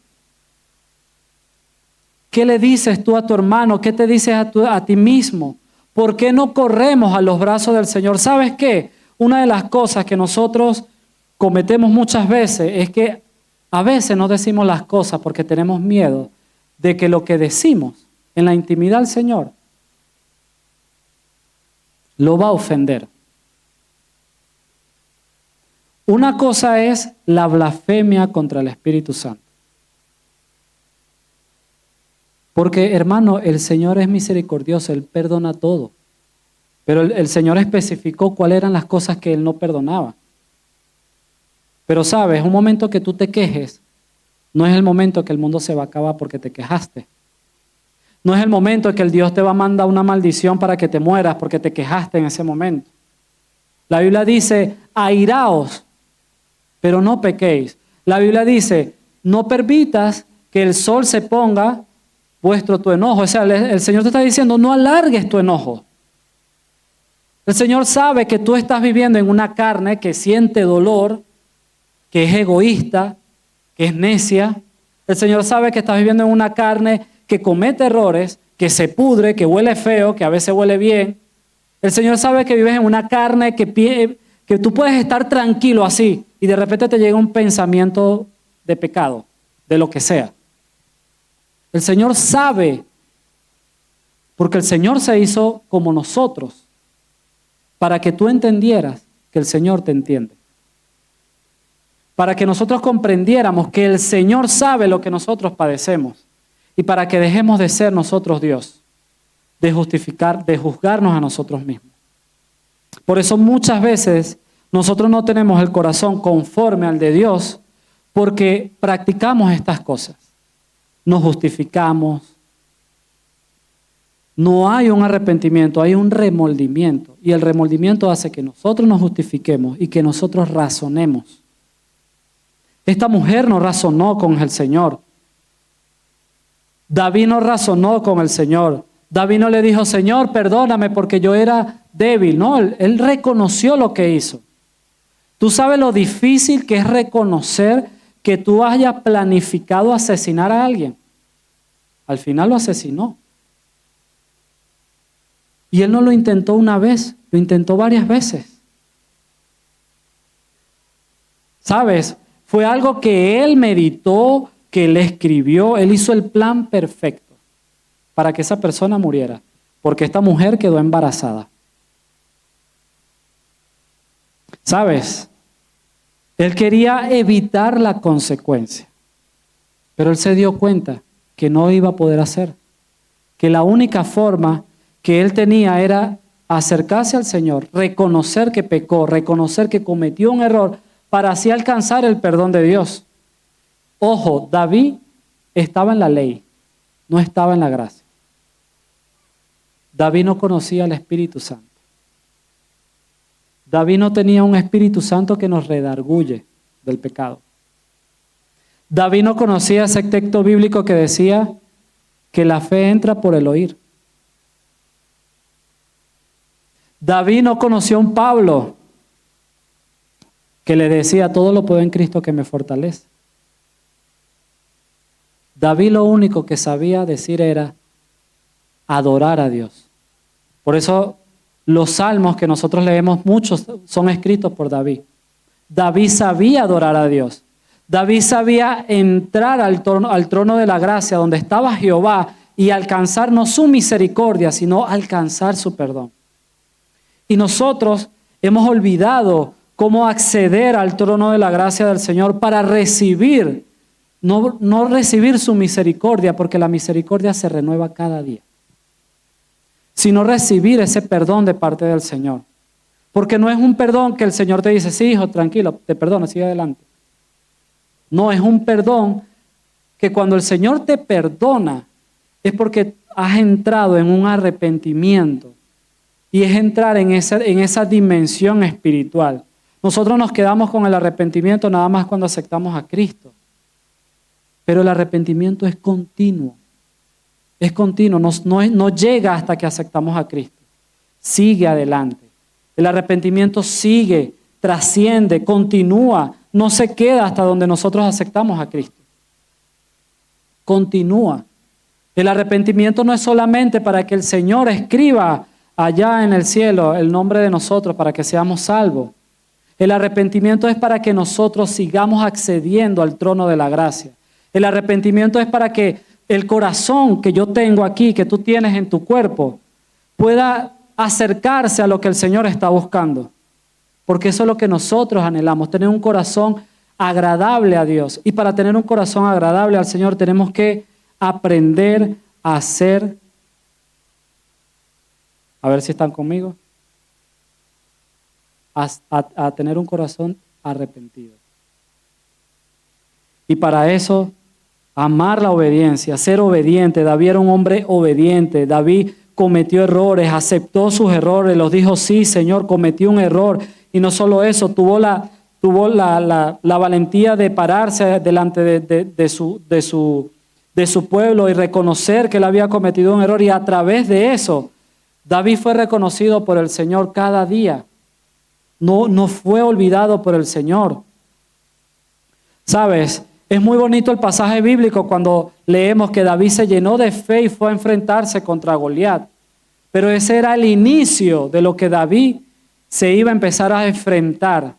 ¿Qué le dices tú a tu hermano? ¿Qué te dices a ti mismo? ¿Por qué no corremos a los brazos del Señor? ¿Sabes qué? Una de las cosas que nosotros cometemos muchas veces es que a veces no decimos las cosas porque tenemos miedo de que lo que decimos en la intimidad del Señor lo va a ofender. Una cosa es la blasfemia contra el Espíritu Santo. Porque, hermano, el Señor es misericordioso, Él perdona todo. Pero el Señor especificó cuáles eran las cosas que Él no perdonaba. Pero sabes, un momento que tú te quejes, no es el momento que el mundo se va a acabar porque te quejaste. No es el momento que el Dios te va a mandar una maldición para que te mueras porque te quejaste en ese momento. La Biblia dice, airaos, pero no pequéis. La Biblia dice, no permitas que el sol se ponga vuestro tu enojo. O sea, el Señor te está diciendo, no alargues tu enojo. El Señor sabe que tú estás viviendo en una carne que siente dolor, que es egoísta, que es necia. El Señor sabe que estás viviendo en una carne que comete errores, que se pudre, que huele feo, que a veces huele bien. El Señor sabe que vives en una carne que tú puedes estar tranquilo así y de repente te llega un pensamiento de pecado, de lo que sea. El Señor sabe, porque el Señor se hizo como nosotros, para que tú entendieras que el Señor te entiende. Para que nosotros comprendiéramos que el Señor sabe lo que nosotros padecemos y para que dejemos de ser nosotros Dios, de juzgarnos a nosotros mismos. Por eso muchas veces nosotros no tenemos el corazón conforme al de Dios porque practicamos estas cosas. Nos justificamos. No hay un arrepentimiento, hay un remordimiento. Y el remordimiento hace que nosotros nos justifiquemos y que nosotros razonemos. Esta mujer no razonó con el Señor. David no razonó con el Señor. David no le dijo, Señor, perdóname porque yo era débil. No, él reconoció lo que hizo. Tú sabes lo difícil que es reconocer que tú hayas planificado asesinar a alguien. Al final lo asesinó. Y él no lo intentó una vez, lo intentó varias veces. ¿Sabes? Fue algo que él meditó, que él escribió, él hizo el plan perfecto para que esa persona muriera, porque esta mujer quedó embarazada. ¿Sabes? Él quería evitar la consecuencia, pero él se dio cuenta que no iba a poder hacer, que la única forma que él tenía era acercarse al Señor, reconocer que pecó, reconocer que cometió un error, para así alcanzar el perdón de Dios. Ojo, David estaba en la ley, no estaba en la gracia. David no conocía al Espíritu Santo. David no tenía un Espíritu Santo que nos redarguye del pecado. David no conocía ese texto bíblico que decía que la fe entra por el oír. David no conoció a un Pablo que le decía, todo lo puedo en Cristo que me fortalece. David lo único que sabía decir era adorar a Dios. Por eso los salmos que nosotros leemos, muchos son escritos por David. David sabía adorar a Dios. David sabía entrar al trono de la gracia donde estaba Jehová y alcanzar no su misericordia, sino alcanzar su perdón. Y nosotros hemos olvidado cómo acceder al trono de la gracia del Señor para recibir, no recibir su misericordia, porque la misericordia se renueva cada día, sino recibir ese perdón de parte del Señor. Porque no es un perdón que el Señor te dice, sí, hijo, tranquilo, te perdono, sigue adelante. No, es un perdón que cuando el Señor te perdona es porque has entrado en un arrepentimiento y es entrar en esa dimensión espiritual. Nosotros nos quedamos con el arrepentimiento nada más cuando aceptamos a Cristo. Pero el arrepentimiento es continuo. Es continuo, no llega hasta que aceptamos a Cristo. Sigue adelante. El arrepentimiento sigue, trasciende, continúa. No se queda hasta donde nosotros aceptamos a Cristo. Continúa. El arrepentimiento no es solamente para que el Señor escriba allá en el cielo el nombre de nosotros para que seamos salvos. El arrepentimiento es para que nosotros sigamos accediendo al trono de la gracia. El arrepentimiento es para que el corazón que yo tengo aquí, que tú tienes en tu cuerpo, pueda acercarse a lo que el Señor está buscando. Porque eso es lo que nosotros anhelamos, tener un corazón agradable a Dios. Y para tener un corazón agradable al Señor tenemos que aprender a hacer. A ver si están conmigo. A tener un corazón arrepentido. Y para eso, amar la obediencia, ser obediente. David era un hombre obediente. David cometió errores, aceptó sus errores, los dijo, sí, Señor, cometí un error. Y no solo eso, tuvo la valentía de pararse delante de su pueblo y reconocer que él había cometido un error. Y a través de eso, David fue reconocido por el Señor cada día. No fue olvidado por el Señor. ¿Sabes? Es muy bonito el pasaje bíblico cuando leemos que David se llenó de fe y fue a enfrentarse contra Goliat. Pero ese era el inicio de lo que David se iba a empezar a enfrentar.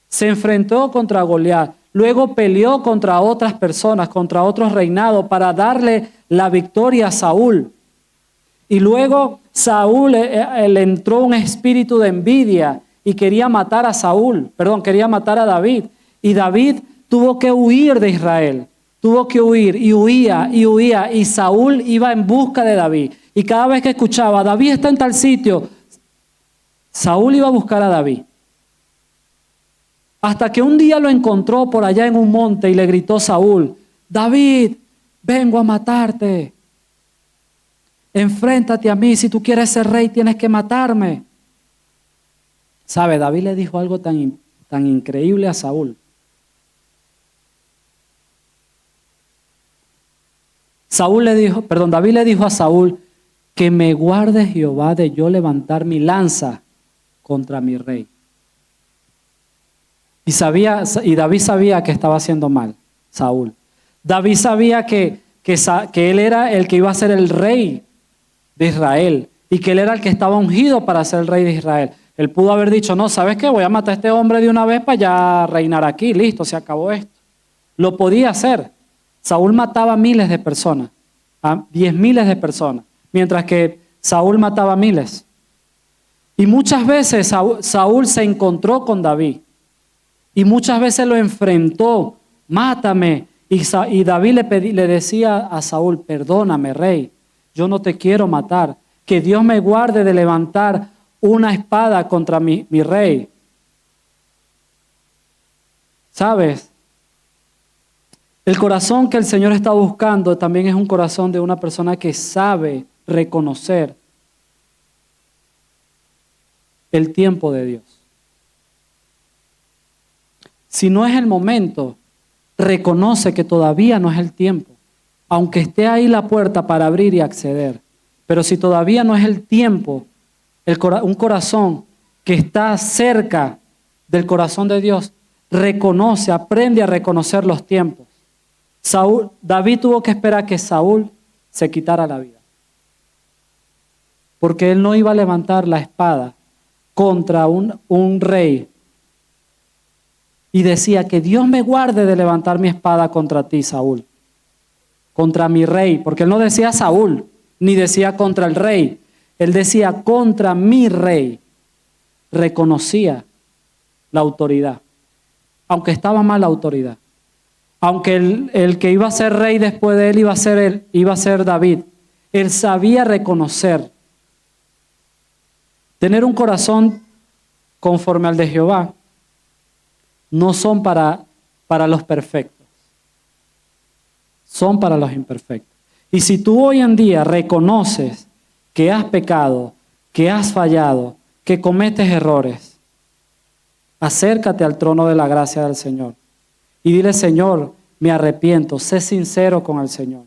Se enfrentó contra Goliat. luego peleó contra otras personas, contra otros reinados para darle la victoria a Saúl. Y luego Saúl le entró un espíritu de envidia y quería matar a quería matar a David. Y David tuvo que huir de Israel, tuvo que huir y huía y huía. Y Saúl iba en busca de David. Y cada vez que escuchaba, David está en tal sitio, Saúl iba a buscar a David. Hasta que un día lo encontró por allá en un monte y le gritó Saúl: David, vengo a matarte. Enfréntate a mí, si tú quieres ser rey tienes que matarme. ¿Sabe? David le dijo algo tan increíble a Saúl. David le dijo a Saúl: que me guarde Jehová de yo levantar mi lanza contra mi rey. Y David sabía que estaba haciendo mal, Saúl. David sabía que él era el que iba a ser el rey de Israel y que él era el que estaba ungido para ser el rey de Israel. Él pudo haber dicho: no, ¿sabes qué? Voy a matar a este hombre de una vez para ya reinar aquí. Listo, se acabó esto. Lo podía hacer. Saúl mataba a miles de personas, a 10,000 de personas, mientras que Saúl mataba a miles. Y muchas veces Saúl se encontró con David y muchas veces lo enfrentó: mátame. Y David le decía a Saúl: perdóname, rey, yo no te quiero matar, que Dios me guarde de levantar una espada contra mi rey. ¿Sabes? El corazón que el Señor está buscando también es un corazón de una persona que sabe reconocer el tiempo de Dios. Si no es el momento, reconoce que todavía no es el tiempo, aunque esté ahí la puerta para abrir y acceder. Pero si todavía no es el tiempo, un corazón que está cerca del corazón de Dios, aprende a reconocer los tiempos. David tuvo que esperar que Saúl se quitara la vida, porque él no iba a levantar la espada contra un rey. Y decía: que Dios me guarde de levantar mi espada contra ti, Saúl, contra mi rey, porque él no decía Saúl, ni decía contra el rey, él decía contra mi rey. Reconocía la autoridad, aunque estaba mal la autoridad, aunque el que iba a ser rey después de él iba a ser David. Él sabía reconocer. Tener un corazón conforme al de Jehová no son para los perfectos, son para los imperfectos. Y si tú hoy en día reconoces que has pecado, que has fallado, que cometes errores, acércate al trono de la gracia del Señor y dile: Señor, me arrepiento. Sé sincero con el Señor.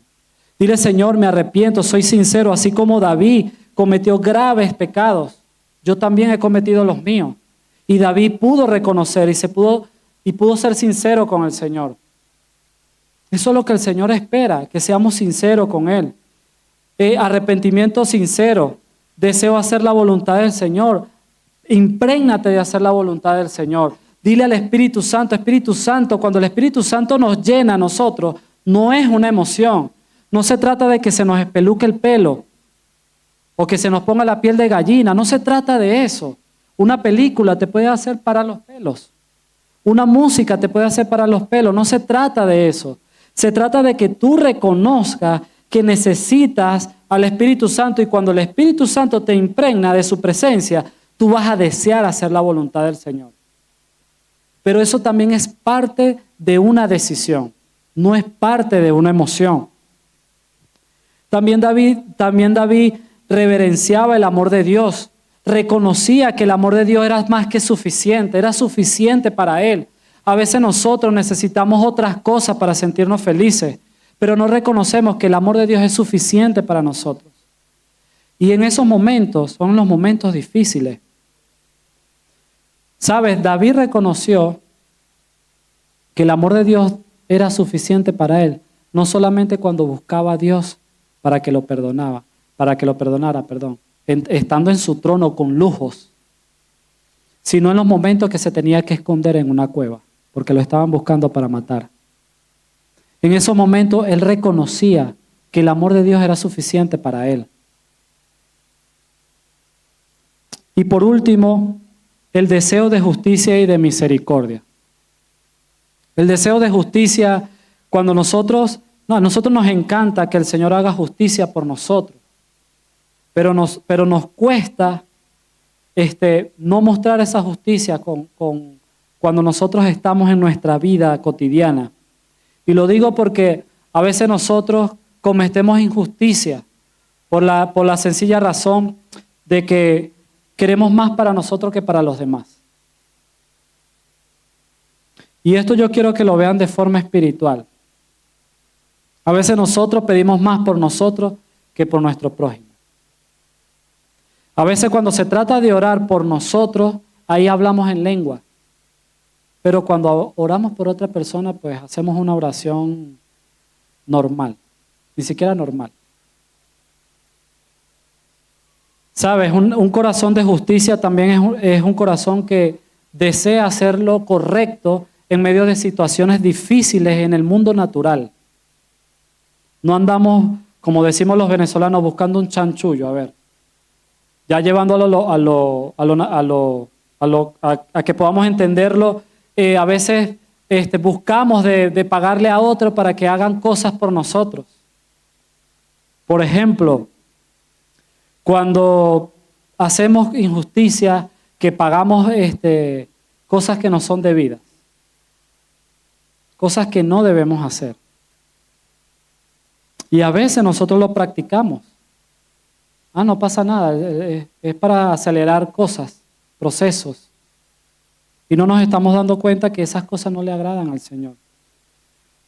Dile: Señor, me arrepiento, soy sincero, así como David cometió graves pecados, yo también he cometido los míos. Y David pudo reconocer y pudo ser sincero con el Señor. Eso es lo que el Señor espera, que seamos sinceros con Él. Arrepentimiento sincero, deseo hacer la voluntad del Señor. Imprégnate de hacer la voluntad del Señor. Dile al Espíritu Santo: Espíritu Santo, cuando el Espíritu Santo nos llena a nosotros, no es una emoción. No se trata de que se nos espeluque el pelo o que se nos ponga la piel de gallina. No se trata de eso. Una película te puede hacer parar los pelos. Una música te puede hacer parar los pelos. No se trata de eso. Se trata de que tú reconozcas que necesitas al Espíritu Santo, y cuando el Espíritu Santo te impregna de su presencia, tú vas a desear hacer la voluntad del Señor. Pero eso también es parte de una decisión, no es parte de una emoción. También David reverenciaba el amor de Dios, reconocía que el amor de Dios era más que suficiente, era suficiente para él. A veces nosotros necesitamos otras cosas para sentirnos felices, pero no reconocemos que el amor de Dios es suficiente para nosotros. Y en esos momentos son los momentos difíciles. ¿Sabes? David reconoció que el amor de Dios era suficiente para él, no solamente cuando buscaba a Dios para que lo perdonara, estando en su trono con lujos, sino en los momentos que se tenía que esconder en una cueva. porque lo estaban buscando para matar. En esos momentos él reconocía que el amor de Dios era suficiente para él. Y por último, el deseo de justicia y de misericordia. El deseo de justicia, cuando a nosotros nos encanta que el Señor haga justicia por nosotros, pero nos cuesta no mostrar esa justicia cuando nosotros estamos en nuestra vida cotidiana. Y lo digo porque a veces nosotros cometemos injusticia por la sencilla razón de que queremos más para nosotros que para los demás. Y esto yo quiero que lo vean de forma espiritual. A veces nosotros pedimos más por nosotros que por nuestro prójimo. A veces cuando se trata de orar por nosotros, ahí hablamos en lengua. Pero cuando oramos por otra persona, pues hacemos una oración normal, ni siquiera normal. ¿Sabes? Un corazón de justicia también es un corazón que desea hacer lo correcto en medio de situaciones difíciles en el mundo natural. No andamos, como decimos los venezolanos, buscando un chanchullo, a ver. Ya llevándolo a que podamos entenderlo, a veces buscamos de pagarle a otro para que hagan cosas por nosotros. Por ejemplo, cuando hacemos injusticia, que pagamos cosas que no son debidas, cosas que no debemos hacer. Y a veces nosotros lo practicamos. No pasa nada, es para acelerar cosas, procesos. Y no nos estamos dando cuenta que esas cosas no le agradan al Señor.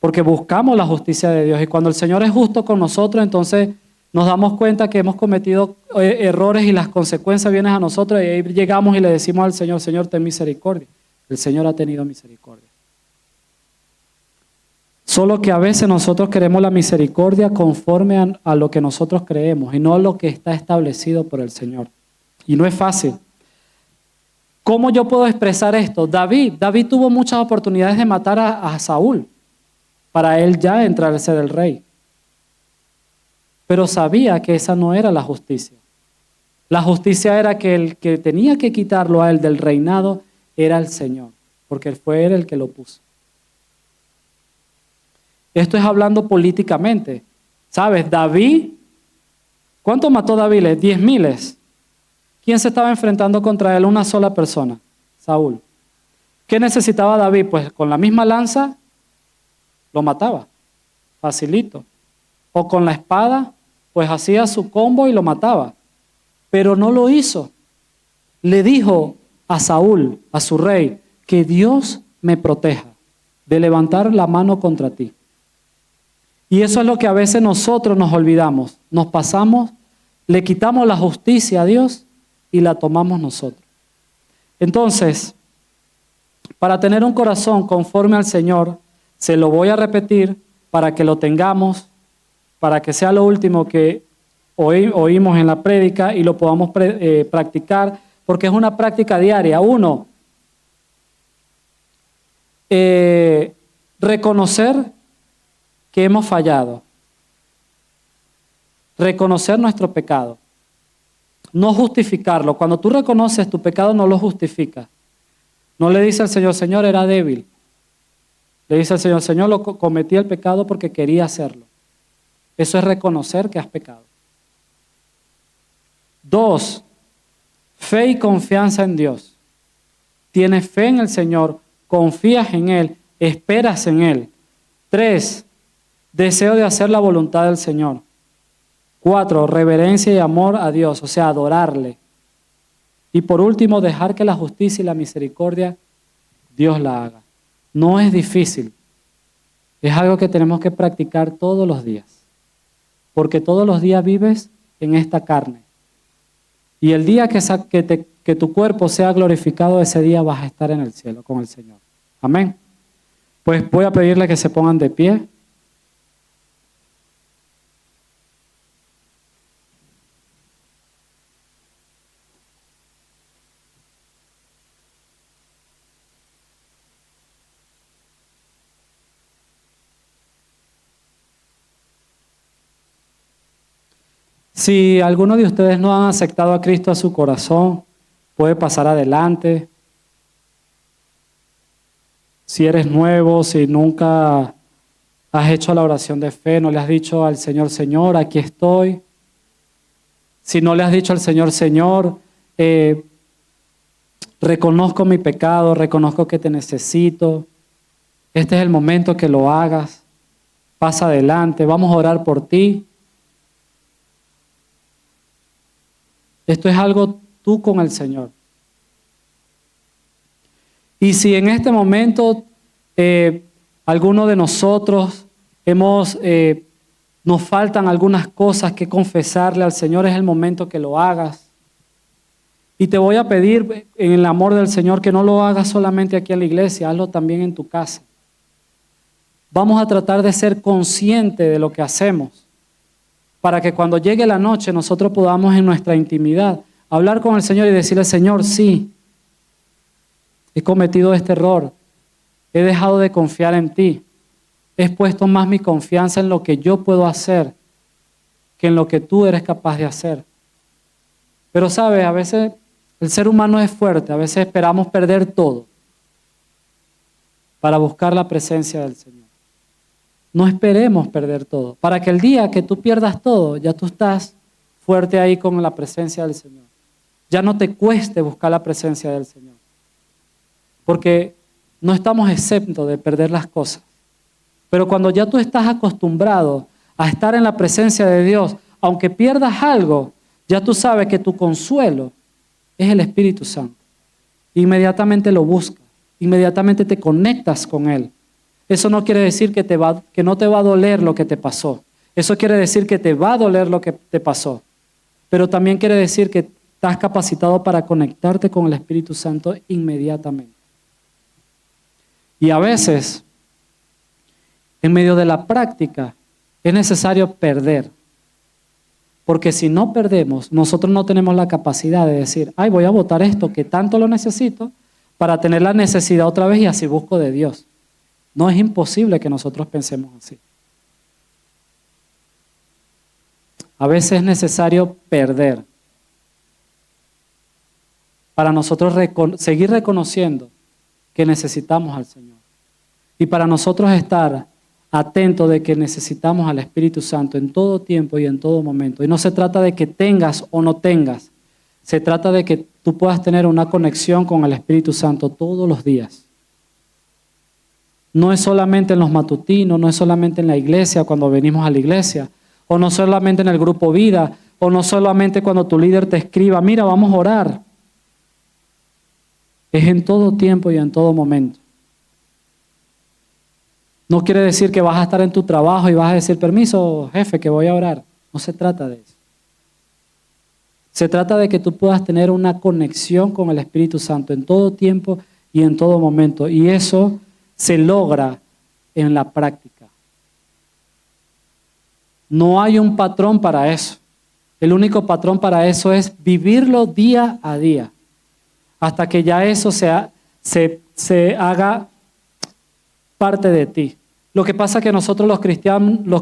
Porque buscamos la justicia de Dios. Y cuando el Señor es justo con nosotros, entonces nos damos cuenta que hemos cometido errores y las consecuencias vienen a nosotros. Y ahí llegamos y le decimos al Señor, Señor, ten misericordia. El Señor ha tenido misericordia. Solo que a veces nosotros queremos la misericordia conforme a lo que nosotros creemos y no a lo que está establecido por el Señor. Y no es fácil. ¿Cómo yo puedo expresar esto? David tuvo muchas oportunidades de matar a Saúl para él ya entrar a ser el rey. Pero sabía que esa no era la justicia. La justicia era que el que tenía que quitarlo a él del reinado era el Señor, porque fue él el que lo puso. Esto es hablando políticamente. ¿Sabes? David, ¿cuánto mató David? 10,000. ¿Quién se estaba enfrentando contra él? Una sola persona, Saúl. ¿Qué necesitaba David? Pues con la misma lanza lo mataba, facilito. O con la espada, pues hacía su combo y lo mataba. Pero no lo hizo. Le dijo a Saúl, a su rey, que Dios me proteja de levantar la mano contra ti. Y eso es lo que a veces nosotros nos olvidamos. Nos pasamos, le quitamos la justicia a Dios y la tomamos nosotros. Entonces, para tener un corazón conforme al Señor, se lo voy a repetir para que lo tengamos, para que sea lo último que oímos en la prédica y lo podamos practicar, porque es una práctica diaria. 1, reconocer que hemos fallado. Reconocer nuestro pecado. No justificarlo. Cuando tú reconoces tu pecado, no lo justificas. No le dice al Señor, Señor, era débil. Le dice al Señor, Señor, cometí el pecado porque quería hacerlo. Eso es reconocer que has pecado. 2, fe y confianza en Dios. Tienes fe en el Señor, confías en Él, esperas en Él. 3, deseo de hacer la voluntad del Señor. 4, reverencia y amor a Dios, o sea, adorarle. Y por último, dejar que la justicia y la misericordia Dios la haga. No es difícil. Es algo que tenemos que practicar todos los días. Porque todos los días vives en esta carne. Y el día que tu cuerpo sea glorificado, ese día vas a estar en el cielo con el Señor. Amén. Pues voy a pedirle que se pongan de pie. Si alguno de ustedes no han aceptado a Cristo a su corazón, puede pasar adelante. Si eres nuevo, si nunca has hecho la oración de fe, no le has dicho al Señor, Señor, aquí estoy. Si no le has dicho al Señor, Señor, reconozco mi pecado, reconozco que te necesito. Este es el momento que lo hagas. Pasa adelante, vamos a orar por ti. Esto es algo tú con el Señor. Y si en este momento alguno de nosotros nos faltan algunas cosas que confesarle al Señor, es el momento que lo hagas. Y te voy a pedir en el amor del Señor que no lo hagas solamente aquí en la iglesia, hazlo también en tu casa. Vamos a tratar de ser conscientes de lo que hacemos, para que cuando llegue la noche nosotros podamos en nuestra intimidad hablar con el Señor y decirle, Señor, sí, he cometido este error, he dejado de confiar en ti, he puesto más mi confianza en lo que yo puedo hacer que en lo que tú eres capaz de hacer. Pero sabes, a veces el ser humano es fuerte, a veces esperamos perder todo para buscar la presencia del Señor. No esperemos perder todo, para que el día que tú pierdas todo, ya tú estás fuerte ahí con la presencia del Señor. Ya no te cueste buscar la presencia del Señor. Porque no estamos exentos de perder las cosas. Pero cuando ya tú estás acostumbrado a estar en la presencia de Dios, aunque pierdas algo, ya tú sabes que tu consuelo es el Espíritu Santo. Inmediatamente lo buscas, inmediatamente te conectas con Él. Eso no quiere decir que no te va a doler lo que te pasó. Eso quiere decir que te va a doler lo que te pasó. Pero también quiere decir que estás capacitado para conectarte con el Espíritu Santo inmediatamente. Y a veces, en medio de la práctica, es necesario perder. Porque si no perdemos, nosotros no tenemos la capacidad de decir, ay, voy a botar esto que tanto lo necesito para tener la necesidad otra vez y así busco de Dios. No, es imposible que nosotros pensemos así. A veces es necesario perder para nosotros seguir reconociendo que necesitamos al Señor. Y para nosotros estar atentos de que necesitamos al Espíritu Santo en todo tiempo y en todo momento. Y no se trata de que tengas o no tengas. Se trata de que tú puedas tener una conexión con el Espíritu Santo todos los días. No es solamente en los matutinos, no es solamente en la iglesia cuando venimos a la iglesia, o no solamente en el grupo vida, o no solamente cuando tu líder te escriba, mira, vamos a orar. Es en todo tiempo y en todo momento. No quiere decir que vas a estar en tu trabajo y vas a decir, permiso, jefe, que voy a orar. No se trata de eso. Se trata de que tú puedas tener una conexión con el Espíritu Santo en todo tiempo y en todo momento. Y eso se logra en la práctica. No hay un patrón para eso. El único patrón para eso es vivirlo día a día. Hasta que ya eso se haga parte de ti. Lo que pasa es que nosotros los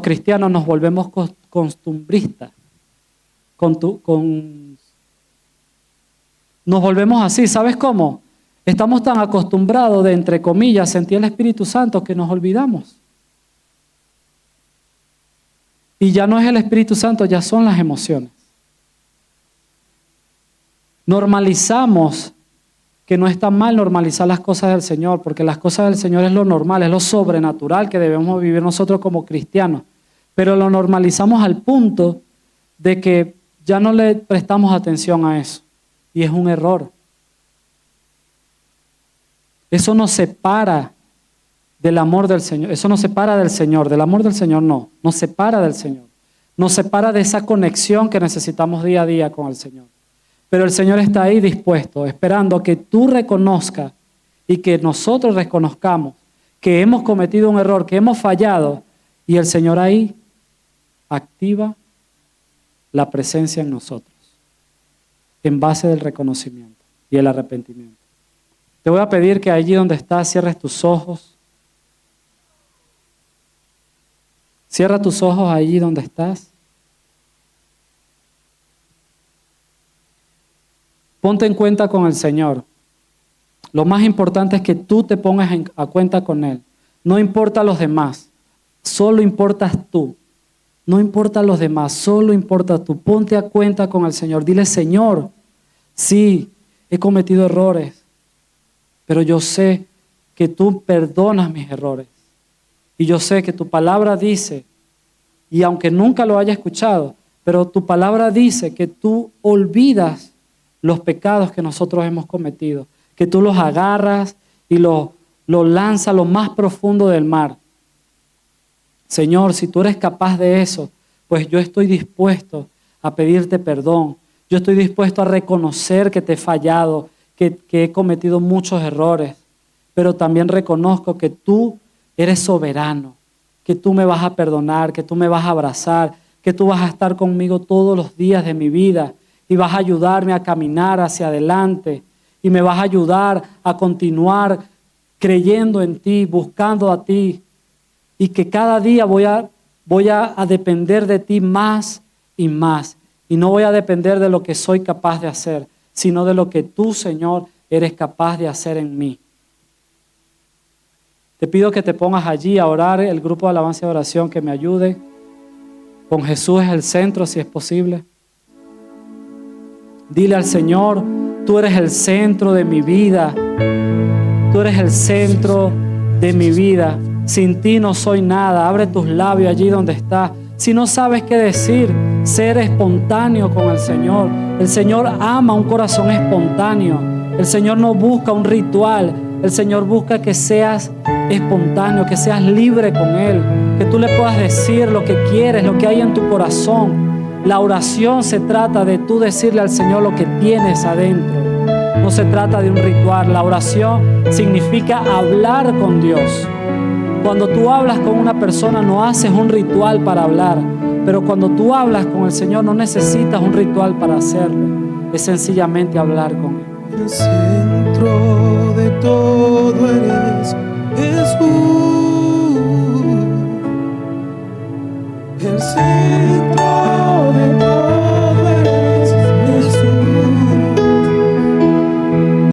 cristianos nos volvemos costumbristas. Nos volvemos así. ¿Sabes cómo? Estamos tan acostumbrados de, entre comillas, sentir el Espíritu Santo que nos olvidamos. Y ya no es el Espíritu Santo, ya son las emociones. Normalizamos que no está mal normalizar las cosas del Señor, porque las cosas del Señor es lo normal, es lo sobrenatural que debemos vivir nosotros como cristianos. Pero lo normalizamos al punto de que ya no le prestamos atención a eso. Y es un error. Eso nos separa del amor del Señor. Eso nos separa del Señor. Del amor del Señor no. Nos separa del Señor. Nos separa de esa conexión que necesitamos día a día con el Señor. Pero el Señor está ahí dispuesto, esperando que tú reconozcas y que nosotros reconozcamos que hemos cometido un error, que hemos fallado. Y el Señor ahí activa la presencia en nosotros, en base del reconocimiento y el arrepentimiento. Te voy a pedir que allí donde estás cierres tus ojos. Cierra tus ojos allí donde estás. Ponte en cuenta con el Señor. Lo más importante es que tú te pongas a cuenta con Él. No importa los demás, solo importas tú. No importa los demás, solo importa tú. Ponte a cuenta con el Señor. Dile, Señor, sí, he cometido errores, pero yo sé que tú perdonas mis errores. Y yo sé que tu palabra dice, y aunque nunca lo haya escuchado, pero tu palabra dice que tú olvidas los pecados que nosotros hemos cometido, que tú los agarras y los lanzas a lo más profundo del mar. Señor, si tú eres capaz de eso, pues yo estoy dispuesto a pedirte perdón. Yo estoy dispuesto a reconocer que te he fallado, que he cometido muchos errores, pero también reconozco que tú eres soberano, que tú me vas a perdonar, que tú me vas a abrazar, que tú vas a estar conmigo todos los días de mi vida y vas a ayudarme a caminar hacia adelante y me vas a ayudar a continuar creyendo en ti, buscando a ti, y que cada día voy a depender de ti más y más. Y no voy a depender de lo que soy capaz de hacer, sino de lo que tú, Señor, eres capaz de hacer en mí. Te pido que te pongas allí a orar, el grupo de alabanza y oración que me ayude. Con Jesús es el centro, si es posible. Dile al Señor, tú eres el centro de mi vida. Tú eres el centro de mi vida. Sin ti no soy nada. Abre tus labios allí donde estás. Si no sabes qué decir, ser espontáneo con el Señor. El Señor ama un corazón espontáneo. El Señor no busca un ritual. El Señor busca que seas espontáneo, que seas libre con Él, que tú le puedas decir lo que quieres, lo que hay en tu corazón. La oración se trata de tú decirle al Señor lo que tienes adentro. No se trata de un ritual. La oración significa hablar con Dios. Cuando tú hablas con una persona no haces un ritual para hablar, pero cuando tú hablas con el Señor no necesitas un ritual para hacerlo. Es sencillamente hablar con Él. El centro de todo eres Jesús.